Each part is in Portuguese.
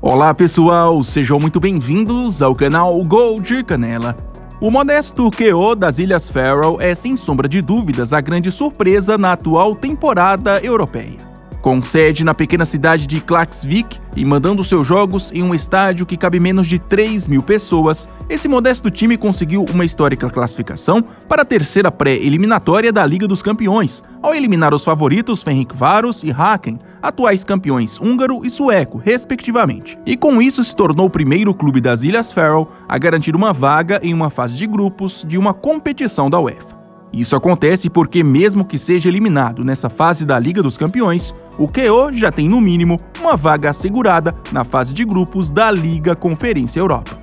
Olá pessoal, sejam muito bem-vindos ao canal Gol de Canela. O modesto QO das Ilhas Faroe é sem sombra de dúvidas a grande surpresa na atual temporada europeia. Com sede na pequena cidade de Klaksvík e mandando seus jogos em um estádio que cabe menos de 3.000 pessoas, esse modesto time conseguiu uma histórica classificação para a terceira pré-eliminatória da Liga dos Campeões, ao eliminar os favoritos Ferencváros e Häcken, atuais campeões húngaro e sueco, respectivamente. E com isso se tornou o primeiro clube das Ilhas Faroe a garantir uma vaga em uma fase de grupos de uma competição da UEFA. Isso acontece porque, mesmo que seja eliminado nessa fase da Liga dos Campeões, o QO já tem no mínimo uma vaga assegurada na fase de grupos da Liga Conferência Europa.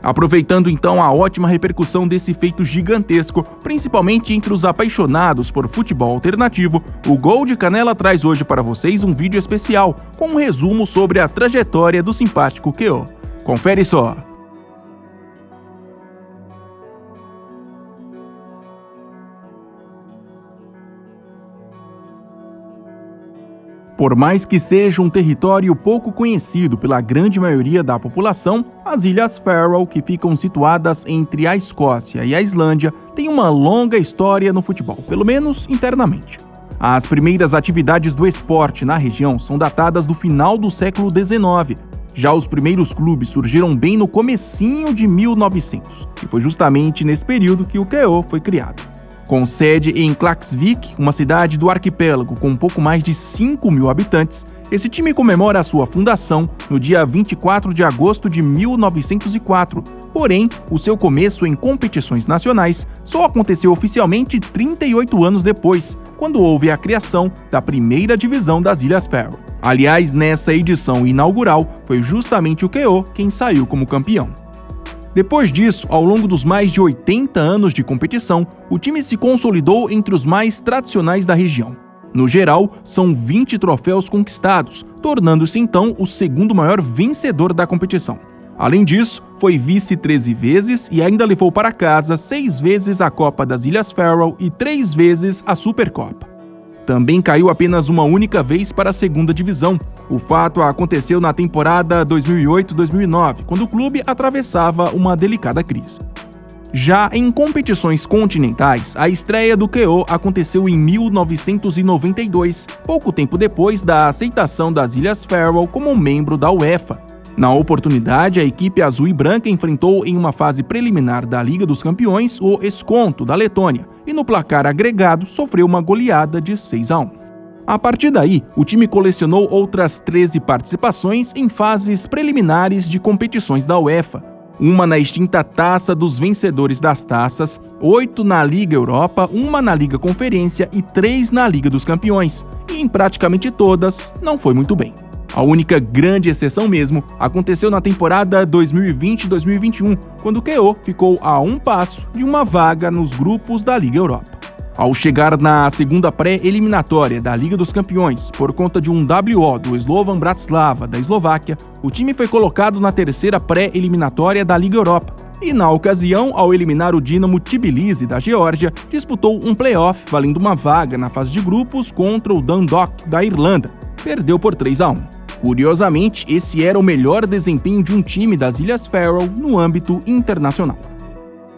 Aproveitando então a ótima repercussão desse feito gigantesco, principalmente entre os apaixonados por futebol alternativo, o Gol de Canela traz hoje para vocês um vídeo especial com um resumo sobre a trajetória do simpático QO. Confere só! Por mais que seja um território pouco conhecido pela grande maioria da população, as Ilhas Faroe, que ficam situadas entre a Escócia e a Islândia, têm uma longa história no futebol, pelo menos internamente. As primeiras atividades do esporte na região são datadas do final do século XIX. Já os primeiros clubes surgiram bem no comecinho de 1900, e foi justamente nesse período que o QO foi criado. Com sede em Klaksvík, uma cidade do arquipélago com um pouco mais de 5.000 habitantes, esse time comemora a sua fundação no dia 24 de agosto de 1904, porém, o seu começo em competições nacionais só aconteceu oficialmente 38 anos depois, quando houve a criação da primeira divisão das Ilhas Faroe. Aliás, nessa edição inaugural, foi justamente o QO quem saiu como campeão. Depois disso, ao longo dos mais de 80 anos de competição, o time se consolidou entre os mais tradicionais da região. No geral, são 20 troféus conquistados, tornando-se então o segundo maior vencedor da competição. Além disso, foi vice 13 vezes e ainda levou para casa 6 vezes a Copa das Ilhas Faroe e 3 vezes a Supercopa. Também caiu apenas uma única vez para a segunda divisão. O fato aconteceu na temporada 2008-2009, quando o clube atravessava uma delicada crise. Já em competições continentais, a estreia do QO aconteceu em 1992, pouco tempo depois da aceitação das Ilhas Faroe como membro da UEFA. Na oportunidade, a equipe azul e branca enfrentou em uma fase preliminar da Liga dos Campeões o Eskonto da Letônia e no placar agregado sofreu uma goleada de 6-1. A partir daí, o time colecionou outras 13 participações em fases preliminares de competições da UEFA, uma na extinta Taça dos Vencedores das Taças, 8 na Liga Europa, 1 na Liga Conferência e 3 na Liga dos Campeões, e em praticamente todas não foi muito bem. A única grande exceção mesmo aconteceu na temporada 2020-2021, quando o QO ficou a um passo de uma vaga nos grupos da Liga Europa. Ao chegar na segunda pré-eliminatória da Liga dos Campeões, por conta de um WO do Slovan Bratislava da Eslováquia, o time foi colocado na terceira pré-eliminatória da Liga Europa. E na ocasião, ao eliminar o Dinamo Tbilisi da Geórgia, disputou um play-off valendo uma vaga na fase de grupos contra o Dundalk da Irlanda. Perdeu por 3-1. Curiosamente, esse era o melhor desempenho de um time das Ilhas Faroe no âmbito internacional.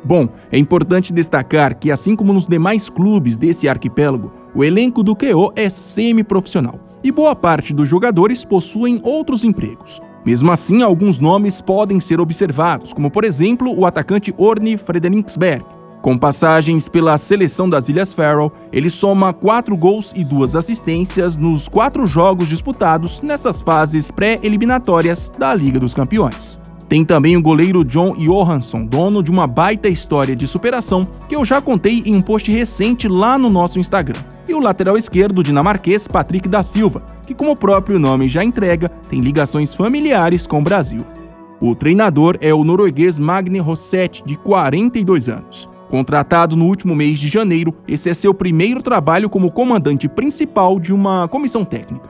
Bom, é importante destacar que, assim como nos demais clubes desse arquipélago, o elenco do QO é semi-profissional e boa parte dos jogadores possuem outros empregos. Mesmo assim, alguns nomes podem ser observados, como por exemplo o atacante Orni Frederiksberg. Com passagens pela seleção das Ilhas Faroe, ele soma 4 gols e 2 assistências nos 4 jogos disputados nessas fases pré-eliminatórias da Liga dos Campeões. Tem também o goleiro John Johansson, dono de uma baita história de superação que eu já contei em um post recente lá no nosso Instagram. E o lateral esquerdo dinamarquês Patrick da Silva, que como o próprio nome já entrega, tem ligações familiares com o Brasil. O treinador é o norueguês Magne Rosset, de 42 anos. Contratado no último mês de janeiro, esse é seu primeiro trabalho como comandante principal de uma comissão técnica.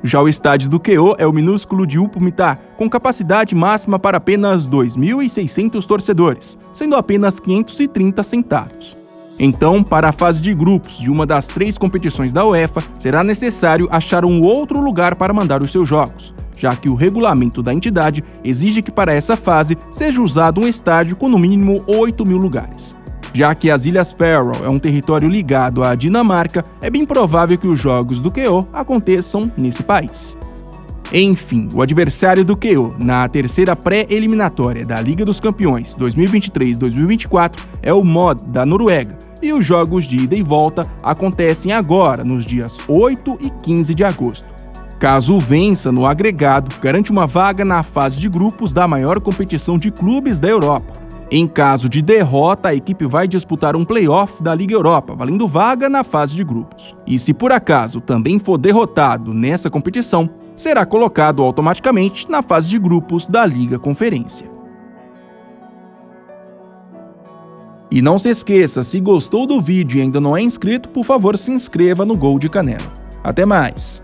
Já o estádio do QO é o minúsculo de Upmitar, com capacidade máxima para apenas 2.600 torcedores, sendo apenas 530 sentados. Então, para a fase de grupos de uma das 3 competições da UEFA, será necessário achar um outro lugar para mandar os seus jogos, já que o regulamento da entidade exige que para essa fase seja usado um estádio com no mínimo 8.000 lugares. Já que as Ilhas Faroe é um território ligado à Dinamarca, é bem provável que os jogos do KO aconteçam nesse país. Enfim, o adversário do KO na terceira pré-eliminatória da Liga dos Campeões 2023-2024 é o MOD da Noruega, e os jogos de ida e volta acontecem agora, nos dias 8 e 15 de agosto. Caso vença no agregado, garante uma vaga na fase de grupos da maior competição de clubes da Europa. Em caso de derrota, a equipe vai disputar um play-off da Liga Europa, valendo vaga na fase de grupos. E se por acaso também for derrotado nessa competição, será colocado automaticamente na fase de grupos da Liga Conferência. E não se esqueça, se gostou do vídeo e ainda não é inscrito, por favor se inscreva no Gol de Canela. Até mais!